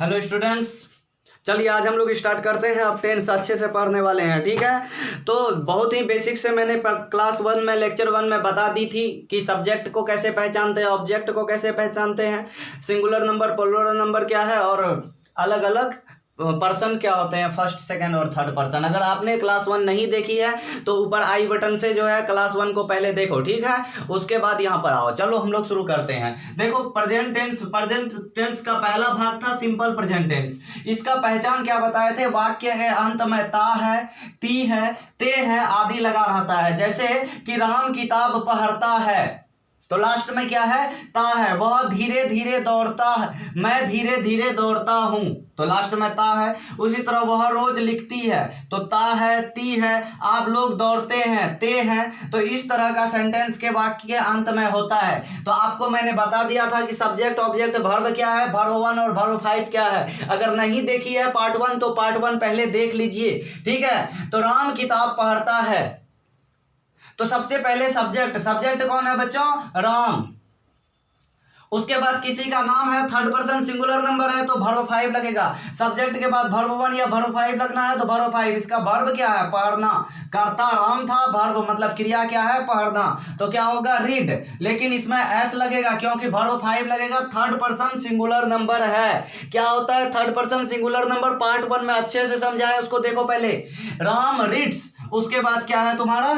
Hello students, चलिए आज हम लोग स्टार्ट करते हैं। अब टेंस अच्छे से पढ़ने वाले हैं, ठीक है। तो बहुत ही बेसिक से मैंने क्लास 1 में लेक्चर 1 में बता दी थी कि सब्जेक्ट को कैसे पहचानते हैं, ऑब्जेक्ट को कैसे पहचानते हैं, सिंगुलर नंबर प्लूरल नंबर क्या है और अलग अलग पर्सन क्या होते हैं, फर्स्ट सेकंड और थर्ड पर्सन। अगर आपने क्लास 1 नहीं देखी है तो ऊपर आई बटन से जो है क्लास 1 को पहले देखो, ठीक है। उसके बाद यहाँ पर आओ। चलो हम लोग शुरू करते हैं। देखो प्रेजेंट टेंस का पहला भाग था सिंपल प्रेजेंट टेंस। इसका पहचान क्या बताए थे, वाक्य है अंत में ता है, ती है, ते है आदि लगा रहता है। जैसे कि राम किताब पढ़ता है तो लास्ट में क्या है, ता है। वह धीरे धीरे दौड़ता है, मैं धीरे धीरे दौड़ता हूं तो लास्ट में ता है। उसी तरह वह रोज लिखती है तो ता है, ती है। आप लोग दौड़ते हैं, ते हैं। तो इस तरह का सेंटेंस के वाक्य के अंत में होता है। तो आपको मैंने बता दिया था कि सब्जेक्ट ऑब्जेक्ट वर्ब क्या है, वर्ब 1 और वर्ब 5 क्या है। अगर नहीं देखी है पार्ट 1 तो पार्ट 1 पहले देख लीजिए, ठीक है। तो राम किताब पढ़ता है तो सबसे पहले सब्जेक्ट कौन है बच्चों, राम। उसके बाद किसी का नाम है, थर्ड पर्सन सिंगुलर नंबर है तो वर्ब 5 लगेगा। सब्जेक्ट के बाद वर्ब 1 या वर्ब 5 लगना है तो वर्ब 5। इसका वर्ब क्या है, पढ़ना। करता राम था, वर्ब मतलब क्रिया क्या है, पढ़ना। तो क्या होगा, रीड। लेकिन इसमें एस लगेगा क्योंकि वर्ब 5 लगेगा, थर्ड पर्सन सिंगुलर नंबर है। क्या होता है third person singular number, part 1 में अच्छे से समझाया, उसको देखो पहले। राम रीड्स। उसके बाद क्या है तुम्हारा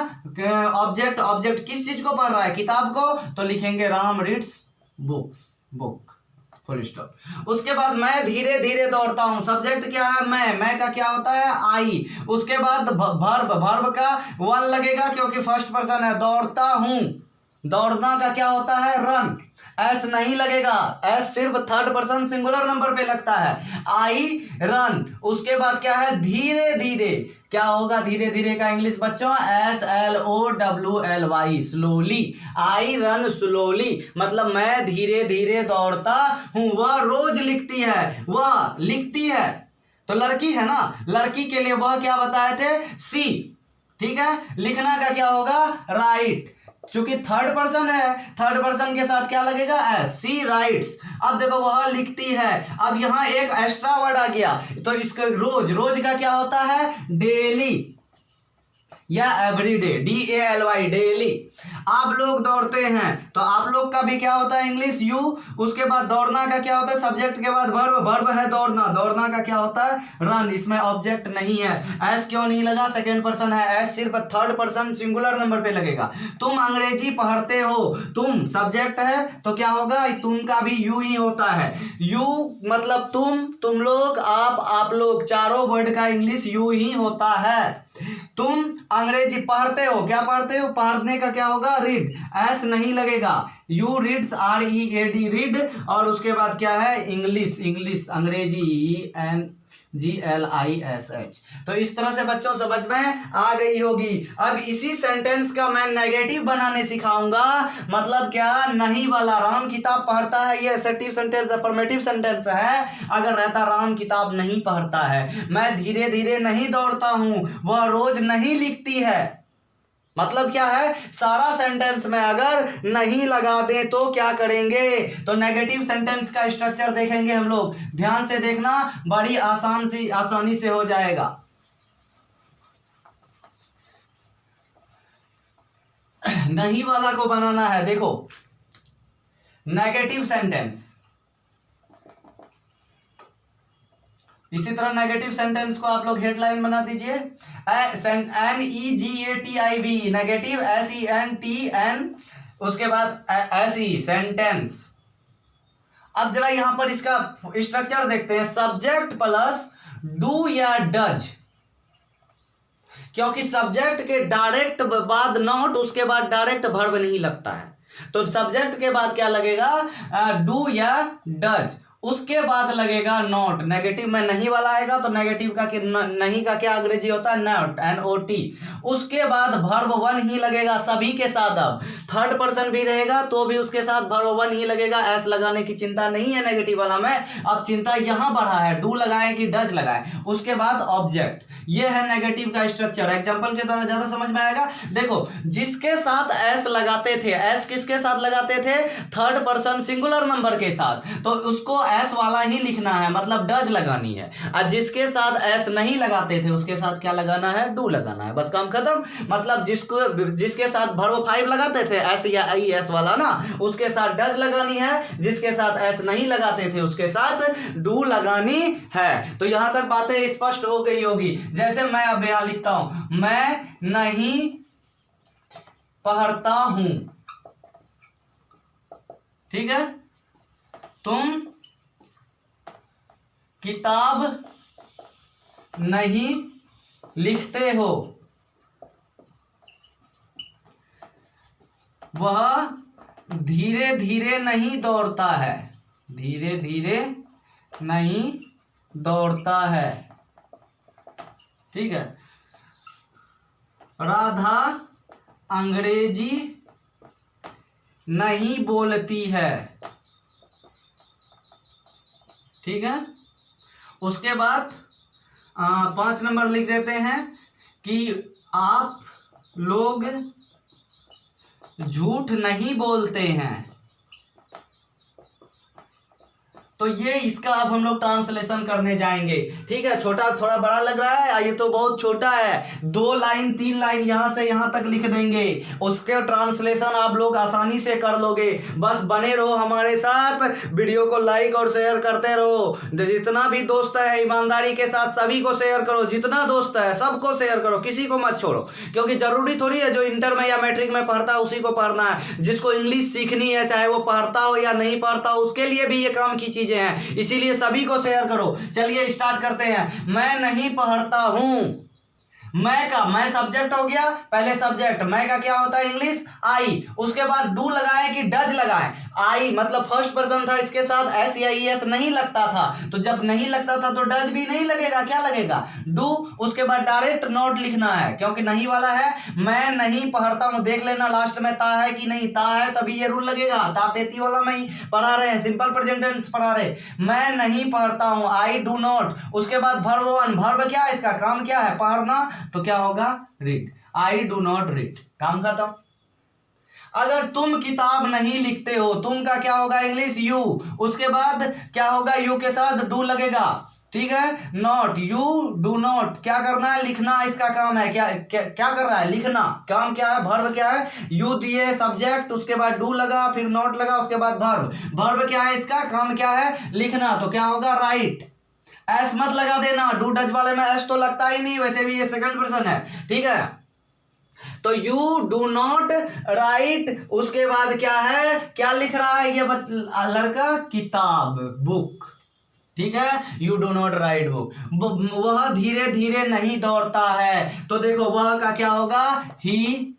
ऑब्जेक्ट किस चीज को पढ़ रहा है, किताब को, तो लिखेंगे Ram reads book, full stop. उसके बाद मैं धीरे धीरे दौड़ता हूं, सब्जेक्ट क्या है, मैं का क्या होता है, आई। उसके बाद वर्ब का 1 लगेगा क्योंकि फर्स्ट पर्सन है, दौड़ता हूं। दौड़ना का क्या होता है, रन। एस नहीं लगेगा, एस सिर्फ थर्ड पर्सन सिंगुलर नंबर पे लगता है, आई रन। उसके बाद क्या है, धीरे धीरे। क्या होगा धीरे धीरे का इंग्लिश बच्चों, SLOWLY, slowly. I run slowly मतलब मैं धीरे धीरे दौड़ता हूं। वह रोज लिखती है, वह लिखती है तो लड़की है ना, लड़की के लिए वह क्या बताए थे, सी, ठीक है। लिखना का क्या होगा, राइट। क्योंकि थर्ड पर्सन है, थर्ड पर्सन के साथ क्या लगेगा, एस, सी राइट्स। अब देखो वह लिखती है। अब यहां एक एक्स्ट्रा वर्ड आ गया तो इसको रोज का क्या होता है, डेली या एवरीडे, DALY, डेली। आप लोग दौड़ते हैं तो आप लोग का भी क्या होता है इंग्लिश, यू। उसके बाद दौड़ना का क्या होता है, सब्जेक्ट के बाद वर्ब है दौड़ना, दौड़ना का क्या होता है, रन। इसमें ऑब्जेक्ट नहीं है, एस क्यों नहीं लगा, सेकंड पर्सन है, एस सिर्फ थर्ड पर्सन सिंगुलर नंबर पे लगेगा। तुम अंग्रेजी पढ़ते हो, तुम सब्जेक्ट है तो क्या होगा, तुम का भी यू ही होता है। यू मतलब तुम लोग, आप लोग, चारों वर्ड का इंग्लिश यू ही होता है। तुम अंग्रेजी पढ़ते हो, क्या पढ़ते हो, पढ़ने का क्या होगा, रीड। एस नहीं लगेगा, यू रीड्स, READ रीड। और उसके बाद क्या है, इंग्लिश अंग्रेजी, ENGLISH। तो इस तरह से बच्चों समझ में आ गई होगी। अब इसी सेंटेंस का मैं नेगेटिव बनाने सिखाऊंगा। मतलब क्या, नहीं वाला। राम किताब पढ़ता है, ये एसर्टिव सेंटेंस, अफर्मेटिव सेंटेंस है। अगर रहता राम किताब नहीं पढ़ता है, मैं धीरे धीरे नहीं दौड़ता हूं, वह रोज नहीं लिखती है। मतलब क्या है, सारा सेंटेंस में अगर नहीं लगा दें तो क्या करेंगे, तो नेगेटिव सेंटेंस का स्ट्रक्चर देखेंगे हम लोग। ध्यान से देखना, बड़ी आसानी से हो जाएगा। नहीं वाला को बनाना है, देखो नेगेटिव सेंटेंस। इसी तरह नेगेटिव सेंटेंस को आप लोग हेडलाइन बना दीजिए, NEGATIV, नेगेटिव, SENTN, उसके बाद SE, सेंटेंस। अब जरा यहां पर इसका स्ट्रक्चर देखते हैं, सब्जेक्ट प्लस डू या डज। क्योंकि सब्जेक्ट के डायरेक्ट बाद नॉट, उसके बाद डायरेक्ट वर्ब नहीं लगता है, तो सब्जेक्ट के बाद क्या लगेगा, डू या डज। उसके बाद लगेगा नॉट। नेगेटिव में नहीं वाला आएगा तो नेगेटिव का नहीं का क्या अंग्रेजी होता है, नॉट, NOT। उसके बाद वर्ब 1 ही लगेगा सभी के साथ। अब थर्ड पर्सन भी रहेगा तो भी उसके साथ वर्ब 1 ही लगेगा, एस लगाने की चिंता नहीं है नेगेटिव वाला में। अब चिंता यहां बढ़ा है, डू लगाए कि डज लगाए। उसके बाद ऑब्जेक्ट। ये है नेगेटिव का स्ट्रक्चर। एग्जांपल के द्वारा ज्यादा समझ में आएगा। देखो जिसके साथ एस लगाते थे, एस किसके साथ लगाते थे, थर्ड पर्सन सिंगुलर नंबर के साथ, तो उसको एस वाला ही लिखना है, मतलब डज लगानी है। और जिसके साथ एस नहीं लगाते थे उसके साथ क्या लगाना है, डू लगाना है, बस काम खत्म। मतलब जिसके साथ वर्ब 5 लगाते थे एस या आई एस वाला ना, उसके साथ डज लगानी है, जिसके साथ एस नहीं लगाते थे उसके साथ डू लगानी है। तो यहां तक बातें स्पष्ट हो गई होगी। जैसे मैं अब यहां लिखता हूं, मैं नहीं पढ़ता हूं, ठीक है, तुम किताब नहीं लिखते हो, वह धीरे धीरे नहीं दौड़ता है, धीरे धीरे नहीं दौड़ता है, ठीक है। राधा अंग्रेजी नहीं बोलती है, ठीक है। उसके बाद 5 नंबर लिख देते हैं कि आप लोग झूठ नहीं बोलते हैं। तो ये इसका अब हम लोग ट्रांसलेशन करने जाएंगे, ठीक है। छोटा थोड़ा बड़ा लग रहा है, ये तो बहुत छोटा है, 2 लाइन 3 लाइन यहां से यहां तक लिख देंगे, उसके ट्रांसलेशन आप लोग आसानी से कर लोगे। बस बने रहो हमारे साथ, वीडियो को लाइक और शेयर करते रहो। जितना भी दोस्त है ईमानदारी के साथ सभी को शेयर करो, जितना दोस्त है सबको शेयर करो, किसी को मत छोड़ो, क्योंकि जरूरी थोड़ी है जो इंटर में या मैट्रिक में पढ़ता है उसी को पढ़ना है। जिसको इंग्लिश सीखनी है चाहे वो पढ़ता हो या नहीं पढ़ता हो, उसके लिए भी ये काम की चीजें हैं, इसीलिए सभी को शेयर करो। चलिए स्टार्ट करते हैं। मैं नहीं पढ़ता हूं, मैं का मैं सब्जेक्ट हो गया, पहले सब्जेक्ट मैं का क्या होता है इंग्लिश आई, उसके बाद डू लगाए कि डज लगाए, आई मतलब फर्स्ट पर्सन था, इसके साथ एस या ई एस नहीं लगता था, तो जब नहीं लगता था तो डज भी नहीं लगेगा, क्या लगेगा डू। उसके बाद डायरेक्ट नॉट लिखना है क्योंकि नहीं वाला है। मैं नहीं पढ़ता हूं, देख लेना लास्ट में ता है कि नहीं, ता है तभी ये रूल लगेगा। ता तेती वाला में ही पढ़ा रहे हैं, सिंपल प्रेजेंट टेंस पढ़ा रहे। मैं नहीं पढ़ता हूं, आई डू नॉट। उसके बाद वर्ब 1, वर्ब क्या है, इसका काम क्या है पढ़ना, तो क्या होगा read, I do not read, काम खत्म। अगर तुम किताब नहीं लिखते हो, तुम का क्या होगा इंग्लिश यू, उसके बाद क्या होगा यू के साथ डू लगेगा, ठीक है। नॉट, यू डू नॉट, क्या करना है लिखना, इसका काम है, क्या कर रहा है लिखना, काम क्या है, वर्ब क्या है, यू दिए सब्जेक्ट, उसके बाद डू लगा, फिर नॉट लगा, उसके बाद वर्ब, वर्ब क्या है इसका काम क्या है लिखना, तो क्या होगा राइट। एस मत लगा देना, डू डज वाले में एस तो लगता ही नहीं, वैसे भी ये सेकंड पर्सन है, ठीक है। तो यू डू नॉट राइट, उसके बाद क्या है, क्या लिख रहा है ये लड़का, किताब बुक, ठीक है। You do not right book. वह धीरे धीरे नहीं दौड़ता है, तो देखो वह का क्या होगा ही,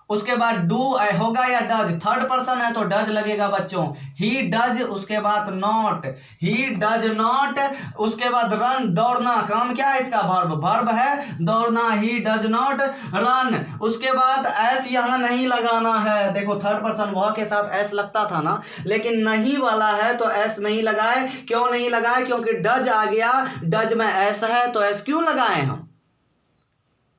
उसके बाद डू होगा या डज, थर्ड पर्सन है तो डज लगेगा बच्चों, ही डज, उसके बाद नॉट, ही डज नॉट, उसके बाद रन दौड़ना, काम क्या है इसका वर्ब, वर्ब है दौड़ना, ही डज नॉट रन। उसके बाद एस यहां नहीं लगाना है, देखो थर्ड पर्सन वह के साथ एस लगता था ना, लेकिन नहीं वाला है तो एस नहीं लगाए। क्यों नहीं लगाए, क्योंकि डज आ गया, डज में एस है तो एस क्यों लगाए हम,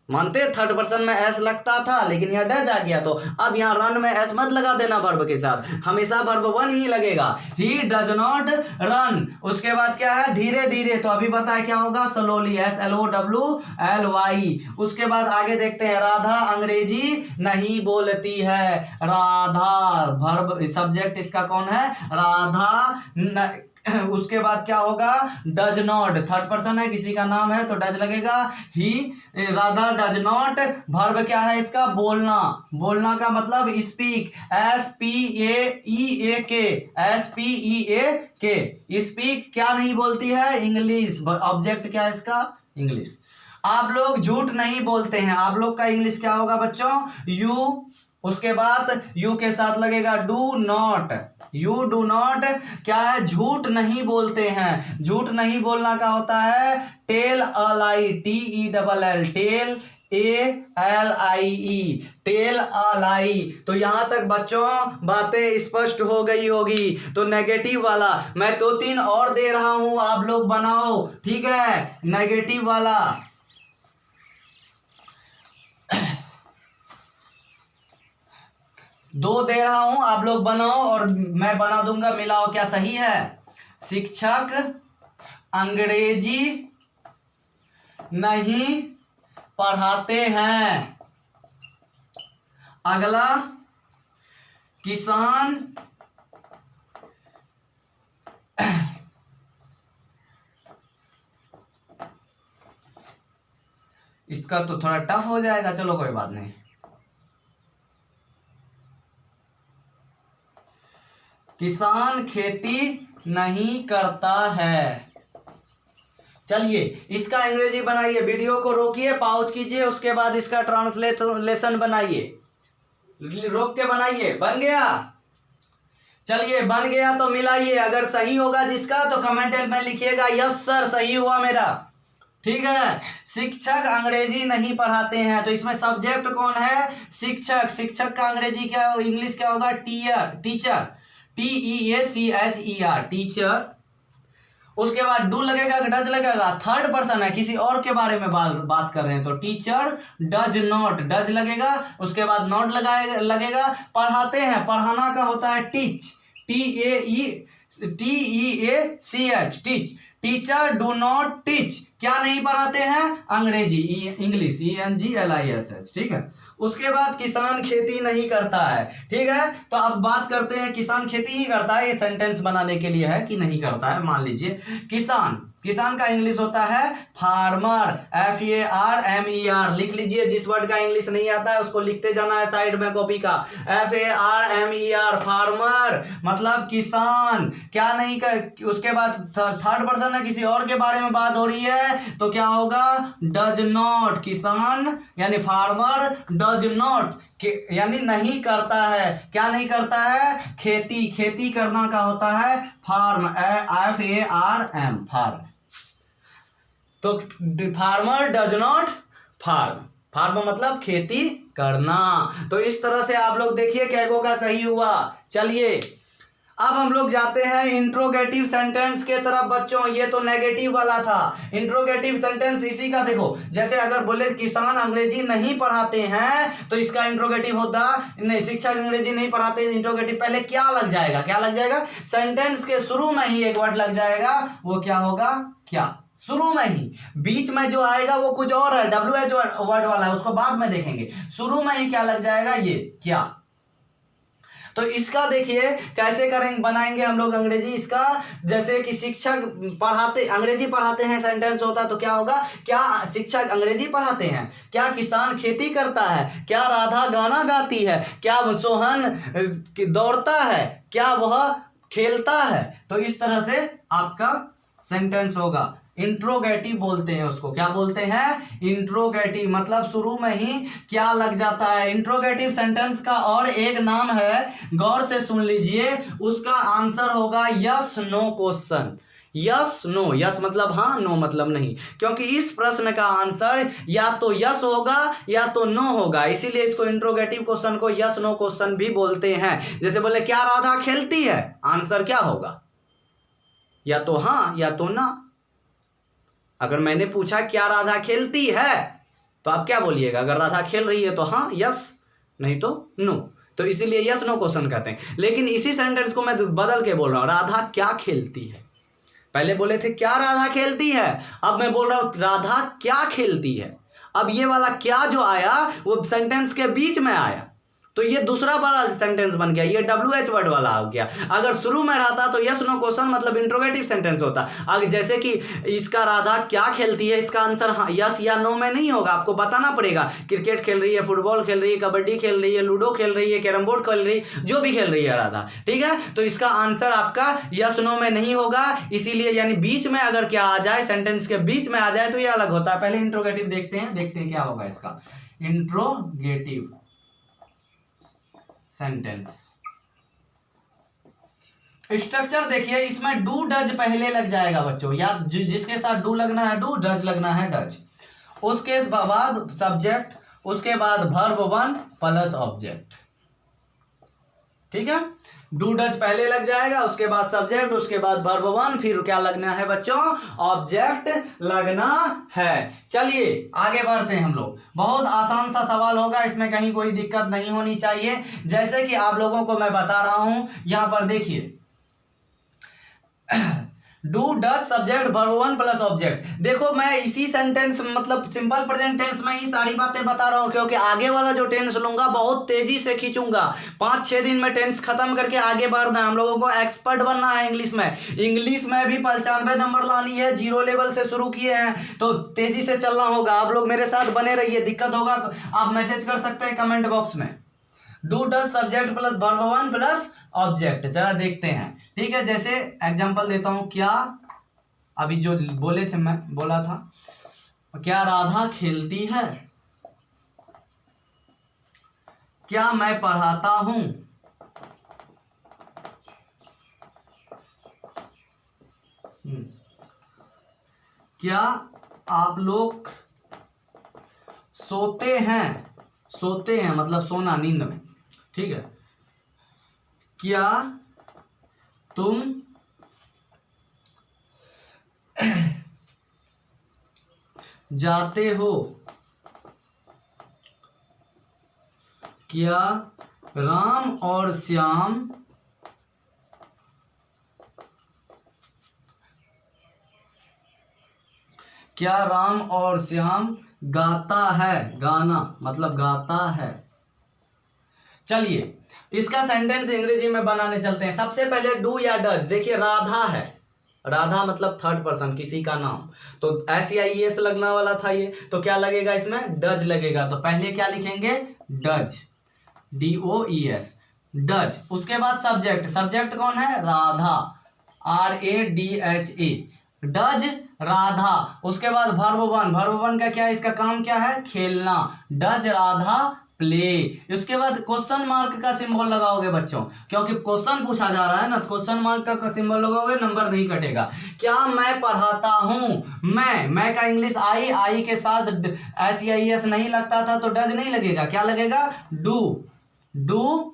मानते थर्ड पर्सन में एस लगता था लेकिन यह डज आ गया, तो अब यहां रन में एस मत लगा देना, वर्ब के साथ हमेशा वर्ब 1 ही लगेगा, ही डज नॉट रन। उसके बाद क्या है धीरे धीरे, तो अभी बताए क्या होगा स्लोली, SLOWLY। उसके बाद आगे देखते हैं, राधा अंग्रेजी नहीं बोलती है, राधा वर्ब सब्जेक्ट इसका कौन है राधा उसके बाद क्या होगा डज नॉट, थर्ड पर्सन है किसी का नाम है तो डज लगेगा, ही राधा डज नॉट, वर्ब क्या है इसका बोलना, बोलना का मतलब स्पीक, SPEAK, स्पीक क्या नहीं बोलती है इंग्लिश, ऑब्जेक्ट क्या है इसका इंग्लिश। आप लोग झूठ नहीं बोलते हैं, आप लोग का इंग्लिश क्या होगा बच्चों यू, उसके बाद यू के साथ लगेगा do not, you do not क्या है झूठ नहीं बोलते हैं, झूठ नहीं बोलना का होता है tell a lie, TELL, tell ALIE, tell a lie. तो यहां तक बच्चों बातें स्पष्ट हो गई होगी। तो नेगेटिव वाला मैं 2-3 और दे रहा हूं, आप लोग बनाओ, ठीक है। नेगेटिव वाला 2 दे रहा हूं, आप लोग बनाओ और मैं बना दूंगा, मिलाओ क्या सही है, शिक्षक अंग्रेजी नहीं पढ़ाते हैं। अगला, किसान इसका तो थोड़ा टफ हो जाएगा, चलो कोई बात नहीं। किसान खेती नहीं करता है। चलिए इसका अंग्रेजी बनाइए, वीडियो को रोकिए, पॉज कीजिए, उसके बाद इसका ट्रांसलेशन बनाइए, रोक के बनाइए। बन गया? चलिए बन गया तो मिलाइए, अगर सही होगा जिसका तो कमेंट में लिखिएगा यस सर सही हुआ मेरा। ठीक है, शिक्षक अंग्रेजी नहीं पढ़ाते हैं, तो इसमें सब्जेक्ट कौन है? शिक्षक। शिक्षक का अंग्रेजी क्या, इंग्लिश क्या होगा? Teacher, TEACHER, teacher. उसके बाद डू लगेगा, डज लगेगा, थर्ड पर्सन है, किसी और के बारे में बात कर रहे हैं, तो टीचर डज नॉट, डज लगेगा, उसके बाद नॉट लगेगा। पढ़ाते हैं, पढ़ाना का होता है teach, TEACH, teach. Teacher do not teach, क्या नहीं पढ़ाते हैं? अंग्रेजी, इंग्लिश, ENGLISH। ठीक है, उसके बाद किसान खेती नहीं करता है। ठीक है, तो अब बात करते हैं किसान खेती ही करता है, ये सेंटेंस बनाने के लिए है कि नहीं करता है। मान लीजिए किसान, किसान का इंग्लिश होता है फार्मर, FARMER। लिख लीजिए, जिस वर्ड का इंग्लिश नहीं आता है उसको लिखते जाना है साइड में कॉपी का, FARMER, फार्मर मतलब किसान। क्या नहीं कर, उसके बाद थर्ड पर्सन है, किसी और के बारे में बात हो रही है, तो क्या होगा? डज नॉट, किसान यानी फार्मर डज नॉट यानी नहीं करता है। क्या नहीं करता है? खेती। खेती करना का होता है फार्म, FARM, फार्म। तो farmer does not farm, farm मतलब खेती करना। तो इस तरह से आप लोग देखिए कैगो का सही हुआ। चलिए अब हम लोग जाते हैं इंट्रोगेटिव सेंटेंस के तरफ बच्चों। ये तो नेगेटिव वाला था, इंट्रोगेटिव सेंटेंस इसी का देखो। जैसे अगर बोले किसान अंग्रेजी नहीं पढ़ाते हैं तो इसका इंट्रोगेटिव होता नहीं, शिक्षक अंग्रेजी नहीं पढ़ाते, इंट्रोगेटिव पहले क्या लग जाएगा? क्या लग जाएगा? सेंटेंस के शुरू में ही एक वर्ड लग जाएगा, वो क्या होगा? क्या? शुरू में ही, बीच में जो आएगा वो कुछ और है, WH वर्ड वाला है, उसको बाद में देखेंगे। शुरू में ही क्या लग जाएगा? ये क्या। तो इसका देखिए कैसे करेंगे, बनाएंगे हम लोग अंग्रेजी इसका। जैसे कि शिक्षक पढ़ाते, अंग्रेजी पढ़ाते हैं सेंटेंस होता, तो क्या होगा? क्या शिक्षक अंग्रेजी पढ़ाते हैं? क्या किसान खेती करता है? क्या राधा गाना गाती है? क्या सोहन दौड़ता है? क्या वह खेलता है? तो इस तरह से आपका सेंटेंस होगा। इंट्रोगेटिव बोलते हैं उसको, क्या बोलते हैं? इंट्रोगेटिव, मतलब शुरू में ही क्या लग जाता है। इंट्रोगेटिव सेंटेंस का और एक नाम है, गौर से सुन लीजिए, उसका आंसर होगा yes no question. Yes no, yes मतलब हाँ, नो मतलब नहीं, क्योंकि इस प्रश्न का आंसर या तो यस होगा या तो नो होगा, इसीलिए इसको इंट्रोगेटिव क्वेश्चन को यस नो क्वेश्चन भी बोलते हैं। जैसे बोले क्या राधा खेलती है? आंसर क्या होगा? या तो हाँ या तो ना। अगर मैंने पूछा क्या राधा खेलती है, तो आप क्या बोलिएगा? अगर राधा खेल रही है तो हाँ यस, नहीं तो नो। तो इसीलिए यस नो क्वेश्चन कहते हैं। लेकिन इसी सेंटेंस को मैं बदल के बोल रहा हूं, राधा क्या खेलती है। पहले बोले थे क्या राधा खेलती है, अब मैं बोल रहा हूं राधा क्या खेलती है। अब ये वाला क्या जो आया वो सेंटेंस के बीच में आया, तो ये दूसरा वाला सेंटेंस बन गया, ये WH वर्ड वाला हो गया। अगर शुरू में रहता तो यस नो क्वेश्चन मतलब इंट्रोगेटिव सेंटेंस होता। अगर जैसे कि इसका राधा क्या खेलती है, इसका आंसर हाँ यस या नो में नहीं होगा, आपको बताना पड़ेगा। क्रिकेट खेल रही है, फुटबॉल खेल रही है, कबड्डी खेल रही है, लूडो खेल रही है, कैरम बोर्ड खेल रही है, जो भी खेल रही है राधा, ठीक है। तो इसका आंसर आपका यस नो में नहीं होगा, इसीलिए यानी बीच में अगर क्या आ जाए, सेंटेंस के बीच में आ जाए तो ये अलग होता है। पहले इंट्रोगेटिव देखते हैं क्या होगा इसका। इंट्रोगेटिव सेंटेंस स्ट्रक्चर देखिए, इसमें डू डज पहले लग जाएगा बच्चों, या जिसके साथ डू लगना है डू, डज लगना है डज, उसके बाद सब्जेक्ट, उसके बाद वर्ब 1 प्लस ऑब्जेक्ट। ठीक है, डू डज पहले लग जाएगा, उसके बाद सब्जेक्ट, उसके बाद वर्ब 1, फिर क्या लगना है बच्चों? ऑब्जेक्ट लगना है। चलिए आगे बढ़ते हैं हम लोग। बहुत आसान सा सवाल होगा, इसमें कहीं कोई दिक्कत नहीं होनी चाहिए। जैसे कि आप लोगों को मैं बता रहा हूं, यहां पर देखिए do does subject verb one plus object. देखो मैं इसी सेंटेंस मतलब सिंपल प्रेजेंट टेंस में ही सारी बातें बता रहा हूं, क्योंकि आगे वाला जो टेंस लूंगा बहुत तेजी से खींचूंगा। 5-6 दिन में टेंस खत्म करके आगे बढ़ना है, हम लोगों को एक्सपर्ट बनना है इंग्लिश में। इंग्लिश में भी 95 नंबर लानी है, 0 लेवल से शुरू किए हैं तो तेजी से चलना होगा। आप लोग मेरे साथ बने रहिए, दिक्कत होगा आप मैसेज कर सकते हैं कमेंट बॉक्स में। Do does subject plus verb one plus object, जरा देखते हैं। ठीक है, जैसे एग्जांपल देता हूं, क्या अभी जो बोले थे मैं बोला था, क्या राधा खेलती है, क्या मैं पढ़ाता हूं, क्या आप लोग सोते हैं, सोते हैं मतलब सोना नींद में, ठीक है, क्या तुम जाते हो, क्या राम और श्याम क्या राम और श्याम गाता है, गाना मतलब गाता है। चलिए इसका सेंटेंस अंग्रेजी में बनाने चलते हैं। सबसे पहले डू या डज, देखिए राधा है, राधा मतलब थर्ड पर्सन किसी का नाम, तो SEIES लगना वाला था ये, तो क्या लगेगा इसमें, डज लगेगा। तो पहले क्या लिखेंगे, डज, DOES, डज। उसके बाद सब्जेक्ट, सब्जेक्ट कौन है, राधा, RADHA, डज राधा। उसके बाद वर्ब वन, वर्ब वन का क्या है, इसका काम क्या है, खेलना, डज राधा प्ले। उसके बाद क्वेश्चन मार्क का सिंबल लगाओगे बच्चों, क्योंकि क्वेश्चन पूछा जा रहा है ना, क्वेश्चन मार्क का सिंबल लगाओगे नंबर नहीं कटेगा। क्या मैं पढ़ाता हूं, मैं का इंग्लिश आई के साथ SEIS नहीं लगता था तो डज नहीं लगेगा, क्या लगेगा, डू।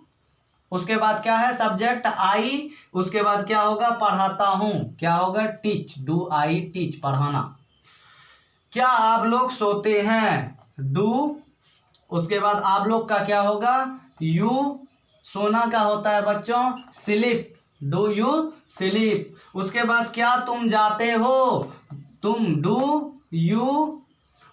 उसके बाद क्या है, सब्जेक्ट आई, उसके बाद क्या होगा, पढ़ाता हूं, क्या होगा, टीच, डू आई टीच, पढ़ाना। क्या आप लोग सोते हैं, डू। उसके बाद आप लोग का क्या होगा, यू, सोना का होता है बच्चों स्लीप, डू यू स्लीप। उसके बाद क्या तुम जाते हो, तुम, डू यू।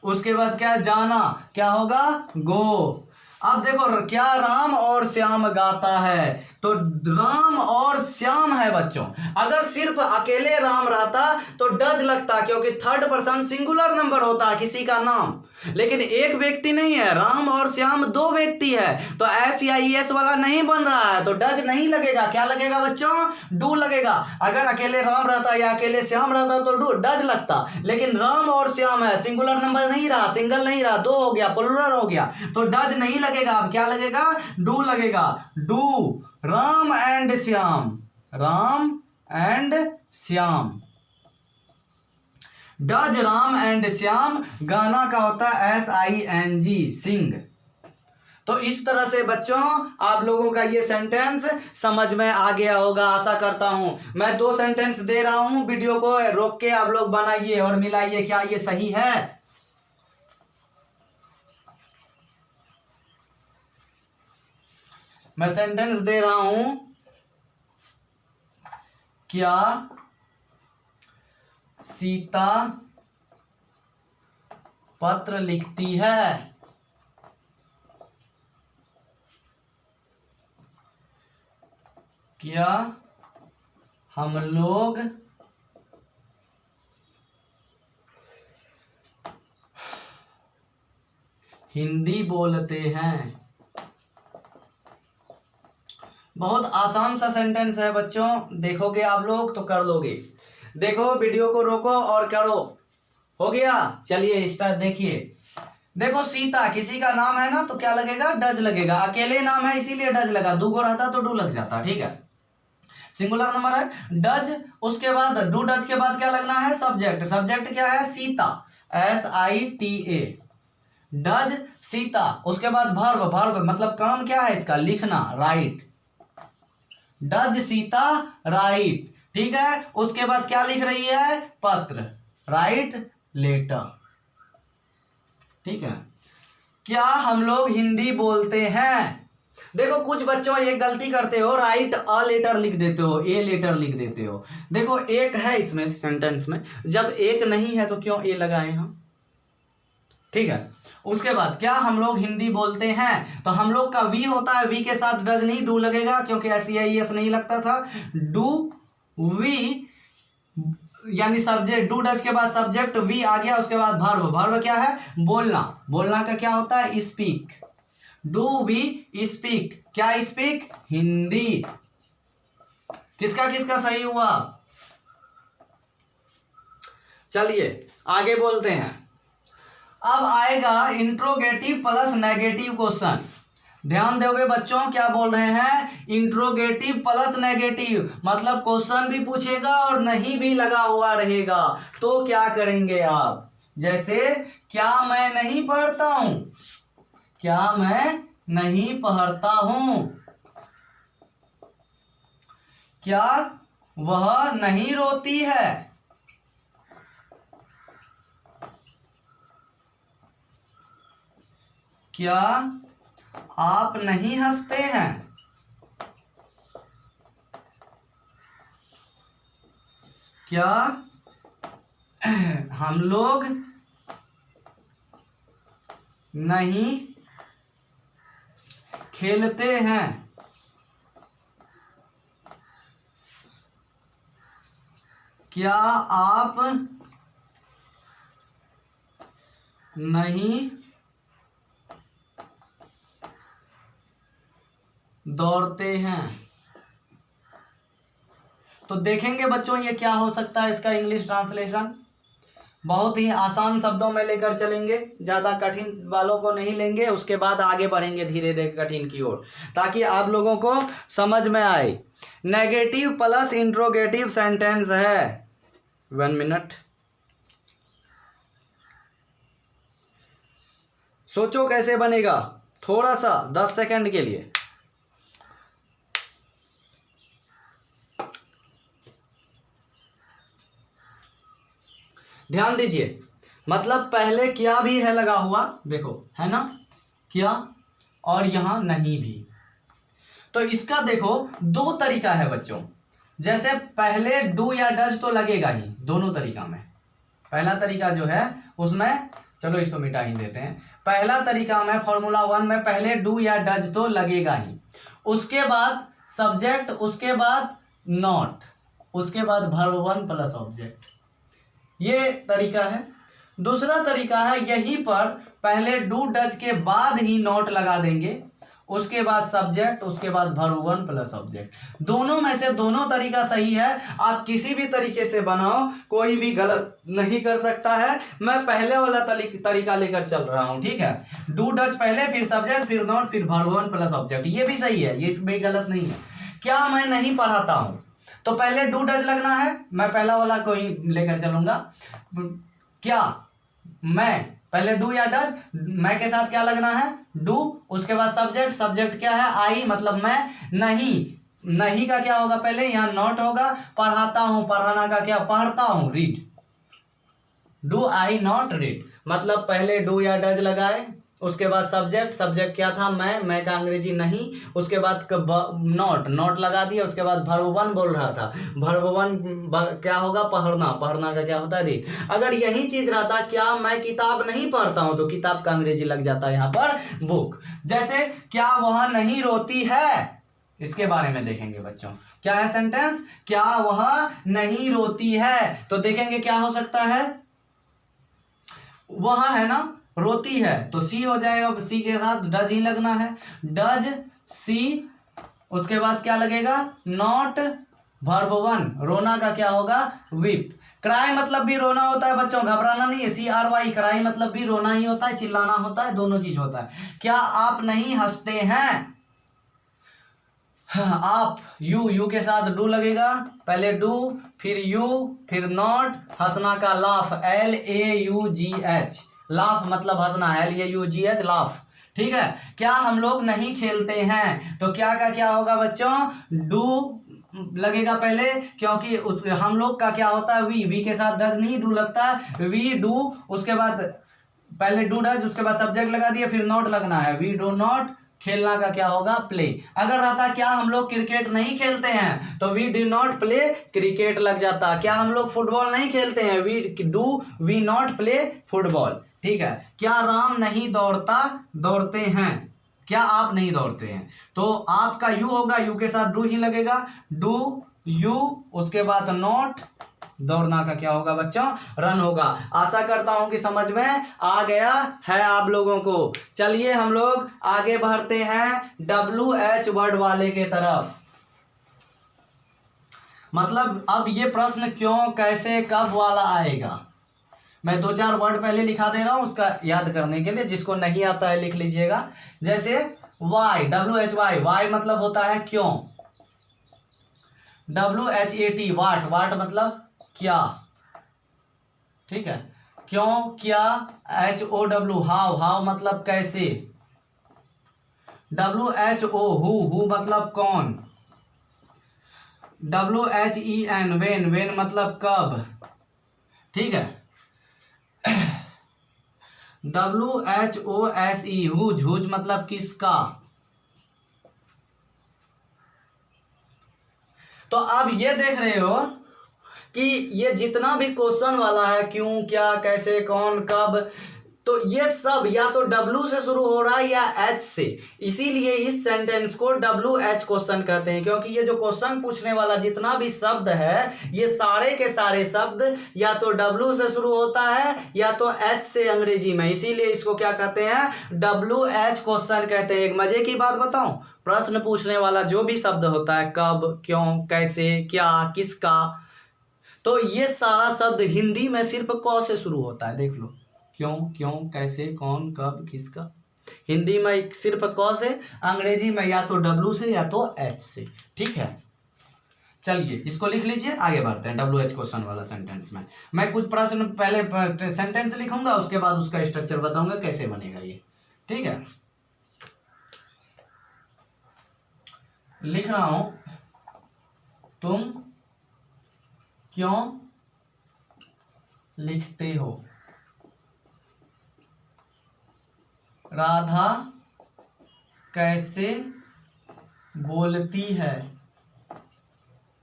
उसके बाद क्या जाना, क्या होगा, गो। अब देखो क्या राम और श्याम गाता है, तो राम और श्याम है बच्चों। अगर सिर्फ अकेले राम रहता तो डज लगता, क्योंकि थर्ड पर्सन सिंगुलर नंबर होता है किसी का नाम, लेकिन एक व्यक्ति नहीं है, राम और श्याम दो व्यक्ति है, तो SEIS वाला नहीं बन रहा है, तो डज नहीं लगेगा, क्या लगेगा बच्चों, डू लगेगा। अगर अकेले राम रहता या अकेले श्याम रहता तो डू डज लगता, लेकिन राम और श्याम है, सिंगुलर नंबर नहीं रहा, सिंगल नहीं रहा, दो हो गया, प्लुरल हो गया, तो डज नहीं लगेगा। अब क्या लगेगा, डू लगेगा, do Ram and Shyam, Ram and Shyam, does Ram and Shyam. गाना का होता है SING, सिंग। तो इस तरह से बच्चों आप लोगों का ये सेंटेंस समझ में आ गया होगा, आशा करता हूं। मैं 2 सेंटेंस दे रहा हूं, वीडियो को रोक के आप लोग बनाइए और मिलाइए, क्या ये सही है। मैं सेंटेंस दे रहा हूं, क्या सीता पत्र लिखती है, क्या हम लोग हिंदी बोलते हैं। बहुत आसान सा सेंटेंस है बच्चों, देखोगे आप लोग तो कर लोगे। देखो वीडियो को रोको और करो, हो गया। चलिए स्टार्ट, देखिए देखो सीता किसी का नाम है ना, तो क्या लगेगा, डज लगेगा। अकेले नाम है इसीलिए डज लगा, दो गो रहता तो डू लग जाता, ठीक है, सिंगुलर नंबर है, डज। उसके बाद डू डज के बाद क्या लगना है, सब्जेक्ट, सब्जेक्ट क्या है, सीता, SITA, डज सीता। उसके बाद वर्ब, वर्ब मतलब काम क्या है इसका, लिखना, राइट, डज सीता राइट, ठीक है। उसके बाद क्या लिख रही है, पत्र, राइट लेटर, ठीक है। क्या हम लोग हिंदी बोलते हैं, देखो कुछ बच्चों ये गलती करते हो, राइट अ लेटर लिख देते हो, ए लेटर लिख देते हो। देखो एक है इसमें सेंटेंस में, जब एक नहीं है तो क्यों ए लगाए हम, ठीक है। उसके बाद क्या हम लोग हिंदी बोलते हैं, तो हम लोग का वी होता है, वी के साथ डज नहीं, डू लगेगा, क्योंकि SEIS नहीं लगता था। डू वी यानी सब्जेक्ट, डू डज के बाद सब्जेक्ट वी आ गया, उसके बाद वर्ब, वर्ब क्या है, बोलना, बोलना का क्या होता है, स्पीक। डू वी स्पीक, क्या स्पीक, हिंदी। किसका किसका सही हुआ, चलिए आगे बोलते हैं। अब आएगा इंट्रोगेटिव प्लस नेगेटिव क्वेश्चन। ध्यान दोगे बच्चों, क्या बोल रहे हैं, इंट्रोगेटिव प्लस नेगेटिव, मतलब क्वेश्चन भी पूछेगा और नहीं भी लगा हुआ रहेगा। तो क्या करेंगे आप, जैसे क्या मैं नहीं पढ़ता हूं, क्या मैं नहीं पढ़ता हूं, क्या वह नहीं रोती है, क्या आप नहीं हंसते हैं, क्या हम लोग नहीं खेलते हैं, क्या आप नहीं दौड़ते हैं। तो देखेंगे बच्चों ये क्या हो सकता है, इसका इंग्लिश ट्रांसलेशन बहुत ही आसान शब्दों में लेकर चलेंगे, ज़्यादा कठिन वालों को नहीं लेंगे, उसके बाद आगे बढ़ेंगे धीरे धीरे कठिन की ओर, ताकि आप लोगों को समझ में आए। नेगेटिव प्लस इंट्रोगेटिव सेंटेंस है, 1 मिनट सोचो कैसे बनेगा, थोड़ा सा 10 सेकंड के लिए। ध्यान दीजिए, मतलब पहले क्या भी है लगा हुआ, देखो है ना, क्या, और यहां नहीं भी। तो इसका देखो 2 तरीका है बच्चों, जैसे पहले डू या डज तो लगेगा ही दोनों तरीका में। पहला तरीका जो है उसमें, चलो इसको मिटा ही देते हैं, पहला तरीका में फॉर्मूला 1 में पहले डू या डज तो लगेगा ही, उसके बाद सब्जेक्ट, उसके बाद नॉट, उसके बाद वर्ब 1 प्लस ऑब्जेक्ट, ये तरीका है। दूसरा तरीका है यहीं पर पहले डू डज के बाद ही नॉट लगा देंगे, उसके बाद सब्जेक्ट, उसके बाद वर्ब 1 प्लस ऑब्जेक्ट। दोनों में से दोनों तरीका सही है, आप किसी भी तरीके से बनाओ, कोई भी गलत नहीं कर सकता है। मैं पहले वाला तरीका लेकर चल रहा हूं, ठीक है, डू डज पहले, फिर सब्जेक्ट, फिर नॉट, फिर वर्ब 1 प्लस ऑब्जेक्ट, ये भी सही है, ये इसमें गलत नहीं है। क्या मैं नहीं पढ़ाता हूं, तो पहले डू डज लगना है, मैं पहला वाला को ही लेकर चलूंगा। क्या मैं, पहले डू या डज, मैं के साथ क्या लगना है, डू, उसके बाद सब्जेक्ट, सब्जेक्ट क्या है, आई, मतलब मैं, नहीं, नहीं का क्या होगा पहले, यहां नॉट होगा, पढ़ाता हूं, पढ़ाना का क्या, पढ़ता हूं, read, do I not read, मतलब पहले डू या डज लगाए, उसके बाद सब्जेक्ट, सब्जेक्ट क्या था, मैं का अंग्रेजी नहीं, उसके बाद नॉट, नॉट लगा दिया, उसके बाद वर्ब 1 बोल रहा था, वर्ब 1 क्या होगा, पढ़ना, पढ़ना का क्या होता है, रीड। अगर यही चीज रहता क्या मैं किताब नहीं पढ़ता हूं, तो किताब का अंग्रेजी लग जाता है यहाँ पर बुक। जैसे क्या वह नहीं रोती है, इसके बारे में देखेंगे बच्चों, क्या है सेंटेंस, क्या वह नहीं रोती है, तो देखेंगे क्या हो सकता है, वह है ना, रोती है, तो सी हो जाएगा, सी के साथ डज ही लगना है, डज सी, उसके बाद क्या लगेगा, नॉट, वर्ब 1, रोना का क्या होगा, वीप। क्राई मतलब भी रोना होता है बच्चों, घबराना नहीं है, CRY, क्राई मतलब भी रोना ही होता है, चिल्लाना होता है, दोनों चीज होता है। क्या आप नहीं हंसते हैं, आप, यू के साथ डू लगेगा, पहले डू, फिर यू, फिर नॉट, हंसना का लाफ, LAUGH, लाफ मतलब हंसना, LAUGH, लाफ, ठीक है। क्या हम लोग नहीं खेलते हैं, तो क्या का क्या होगा बच्चों, डू लगेगा पहले, क्योंकि उस हम लोग का क्या होता है, वी के साथ डज नहीं, डू लगता है, वी डू, उसके बाद पहले डू डज, उसके बाद सब्जेक्ट लगा दिया, फिर नॉट लगना है, वी डू नॉट खेलना का क्या होगा, प्ले। अगर रहता क्या हम लोग क्रिकेट नहीं खेलते हैं तो we do not play cricket लग जाता। क्या हम लोग फुटबॉल नहीं खेलते हैं, वी नॉट प्ले फुटबॉल। ठीक है। क्या राम नहीं दौड़ता, दौड़ते हैं। क्या आप नहीं दौड़ते हैं, तो आपका यू होगा, यू के साथ डू ही लगेगा, डू यू, उसके बाद नॉट, दौड़ना का क्या होगा बच्चों, रन होगा। आशा करता हूं कि समझ में आ गया है आप लोगों को। चलिए हम लोग आगे बढ़ते हैं WH वर्ड वाले के तरफ। मतलब अब ये प्रश्न क्यों, कैसे, कब वाला आएगा। मैं 2-4 वर्ड पहले लिखा दे रहा हूं उसका याद करने के लिए, जिसको नहीं आता है लिख लीजिएगा। जैसे वाई, WHY, वाई मतलब होता है क्यों। WHAT, वाट, वाट मतलब क्या। ठीक है। क्यों, क्या। HOW, हाउ, हाउ मतलब कैसे। WHO, हु मतलब कौन। WHEN, वेन, वेन मतलब कब। ठीक है। WHOSE, हुज, हुज मतलब किसका। तो अब ये देख रहे हो कि ये जितना भी क्वेश्चन वाला है, क्यों, क्या, कैसे, कौन, कब, तो ये सब या तो W से शुरू हो रहा है या H से। इसीलिए इस सेंटेंस को WH क्वेश्चन कहते हैं, क्योंकि ये जो क्वेश्चन पूछने वाला जितना भी शब्द है ये सारे के सारे शब्द या तो W से शुरू होता है या तो H से अंग्रेजी में, इसीलिए इसको क्या कहते हैं, WH क्वेश्चन कहते हैं। एक मजे की बात बताऊं, प्रश्न पूछने वाला जो भी शब्द होता है, कब, क्यों, कैसे, क्या, किसका, तो ये सारा शब्द हिंदी में सिर्फ क से शुरू होता है। देख लो, क्यों, क्यों, कैसे, कौन, कब, किसका, हिंदी में सिर्फ क से, अंग्रेजी में या तो W से या तो H से। ठीक है। चलिए इसको लिख लीजिए, आगे बढ़ते हैं WH क्वेश्चन वाला सेंटेंस में। मैं कुछ प्रश्न पहले सेंटेंस लिखूंगा, उसके बाद उसका स्ट्रक्चर बताऊंगा कैसे बनेगा ये। ठीक है। लिख रहा हूं, तुम क्यों लिखते हो। राधा कैसे बोलती है।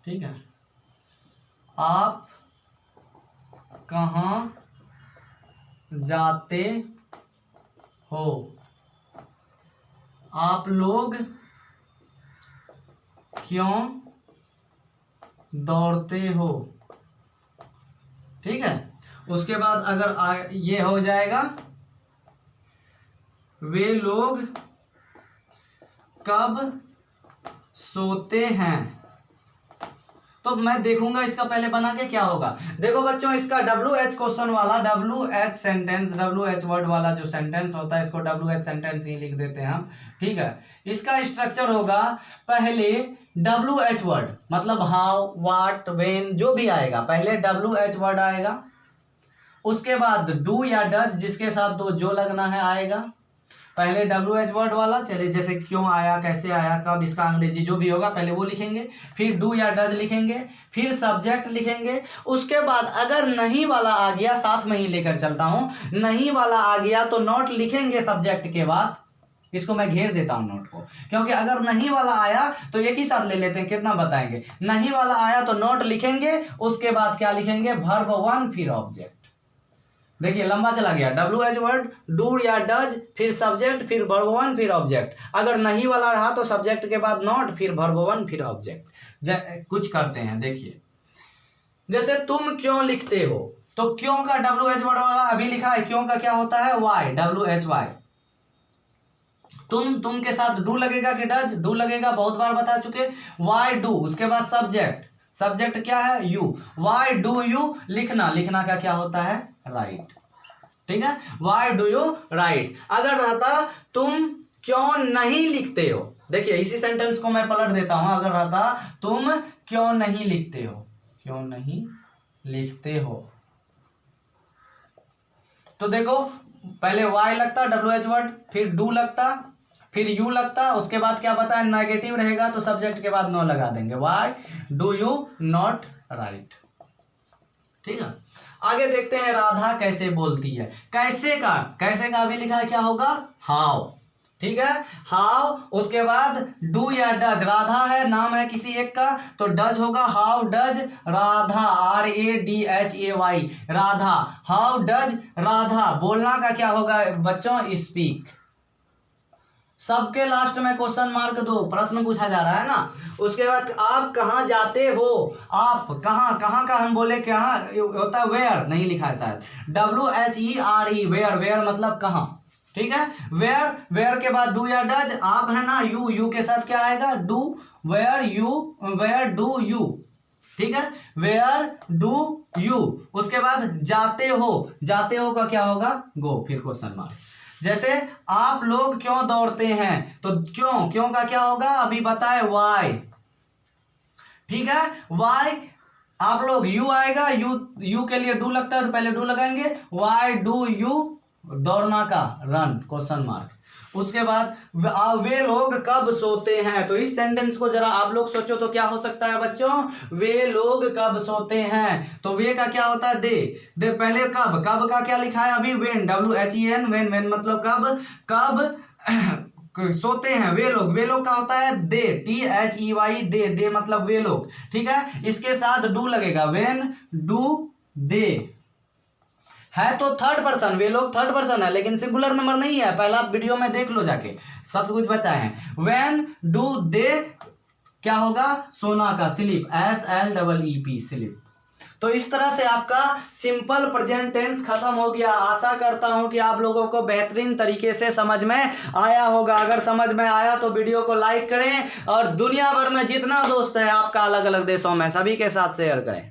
ठीक है। आप कहाँ जाते हो। आप लोग क्यों दौड़ते हो। ठीक है। उसके बाद अगर ये हो जाएगा, वे लोग कब सोते हैं, तो मैं देखूंगा इसका पहले बना के क्या होगा। देखो बच्चों, इसका WH क्वेश्चन वाला, WH सेंटेंस, WH वर्ड वाला जो सेंटेंस होता है इसको WH सेंटेंस ही लिख देते हैं हम। ठीक है। इसका स्ट्रक्चर होगा, पहले WH वर्ड मतलब हाउ, व्हाट, व्हेन जो भी आएगा, पहले WH वर्ड आएगा, उसके बाद डू या डज जिसके साथ दो जो लगना है आएगा। पहले WH वर्ड वाला, चलिए जैसे क्यों आया, कैसे आया, कब, इसका अंग्रेजी जो भी होगा पहले वो लिखेंगे, फिर डू या डज लिखेंगे, फिर सब्जेक्ट लिखेंगे। उसके बाद अगर नहीं वाला आ गया, साथ में ही लेकर चलता हूं, नहीं वाला आ गया तो नॉट लिखेंगे सब्जेक्ट के बाद। इसको मैं घेर देता हूं नोट को, क्योंकि अगर नहीं वाला आया तो एक ही साथ ले लेते हैं, कितना बताएंगे। नहीं वाला आया तो नॉट लिखेंगे, उसके बाद क्या लिखेंगे, वर्ब 1 फिर ऑब्जेक्ट। देखिए लंबा चला गया, WH वर्ड, डू या डज, फिर सब्जेक्ट, फिर वर्ब 1 फिर ऑब्जेक्ट। अगर नहीं वाला रहा तो सब्जेक्ट के बाद नॉट, फिर वर्ब 1 फिर ऑब्जेक्ट। कुछ करते हैं, देखिए जैसे तुम क्यों लिखते हो, तो क्यों का WH वर्ड वाला अभी लिखा है, क्यों का क्या होता है, वाई, WHY। तुम के साथ डू लगेगा कि डज, डू लगेगा, बहुत बार बता चुके। वाई डू, उसके बाद सब्जेक्ट, सब्जेक्ट क्या है, यू। वाई डू यू लिखना, लिखना का क्या होता है, राइट। ठीक है। Why do you right. अगर रहता तुम क्यों नहीं लिखते हो, देखिए इसी सेंटेंस को मैं पलट देता हूं, अगर रहता तुम क्यों नहीं लिखते हो, क्यों नहीं लिखते हो, तो देखो पहले वाई लगता WH वर्ड, फिर डू लगता, फिर यू लगता, उसके बाद क्या बताया, नेगेटिव रहेगा तो सब्जेक्ट के बाद नो लगा देंगे, why do you not right. ठीक है। आगे देखते हैं राधा कैसे बोलती है। कैसे का भी लिखा है क्या होगा, हाउ। ठीक है। हाउ, उसके बाद डू या डज, राधा है, नाम है किसी एक का, तो डज होगा how does Radha, RADHAY, Radha. How does Radha, बोलना का क्या होगा बच्चों, स्पीक। सबके लास्ट में क्वेश्चन मार्क दो, प्रश्न पूछा जा रहा है ना। उसके बाद आप कहाँ जाते हो, आप कहाँ, कहाँ का हम बोले कहाँ होता है, वेयर, नहीं लिखा है शायद, WHERE, वेयर, वेयर मतलब कहाँ, ठीक है। वेयर, वेयर के बाद डू या डज, आप है ना, यू के साथ क्या आएगा, डू, वेयर डू यू, ठीक है, वेयर डू यू। उसके बाद जाते हो, जाते हो का क्या होगा, गो, फिर क्वेश्चन मार्क। जैसे आप लोग क्यों दौड़ते हैं, तो क्यों, क्यों का क्या होगा अभी बताए, वाई, ठीक है, वाई। आप लोग, यू आएगा, यू के लिए डू लगता है तो पहले डू लगाएंगे, वाई डू यू, दौड़ना का, रन, क्वेश्चन मार्क। उसके बाद वे लोग कब सोते हैं, तो इस सेंटेंस को जरा आप लोग सोचो तो क्या हो सकता है बच्चों, वे लोग कब सोते हैं, तो वे का क्या होता है, दे पहले कब, कब का क्या लिखा है अभी, वेन, WHEN, वेन मतलब कब, कब सोते हैं वे लोग, वे लोग का होता है दे, THEY, दे मतलब वे लोग, ठीक है। इसके साथ डू लगेगा, वेन डू दे, है तो थर्ड पर्सन, वे लोग थर्ड पर्सन है लेकिन सिंगुलर नंबर नहीं है, पहला वीडियो में देख लो जाके, सब कुछ बताए हैं। व्हेन डू दे क्या होगा, सोना का, स्लीप, SLEEP, स्लीप। तो इस तरह से आपका सिंपल प्रेजेंट टेंस खत्म हो गया। आशा करता हूं कि आप लोगों को बेहतरीन तरीके से समझ में आया होगा। अगर समझ में आया तो वीडियो को लाइक करें और दुनिया भर में जितना दोस्त है आपका अलग अलग देशों में, सभी के साथ शेयर करें।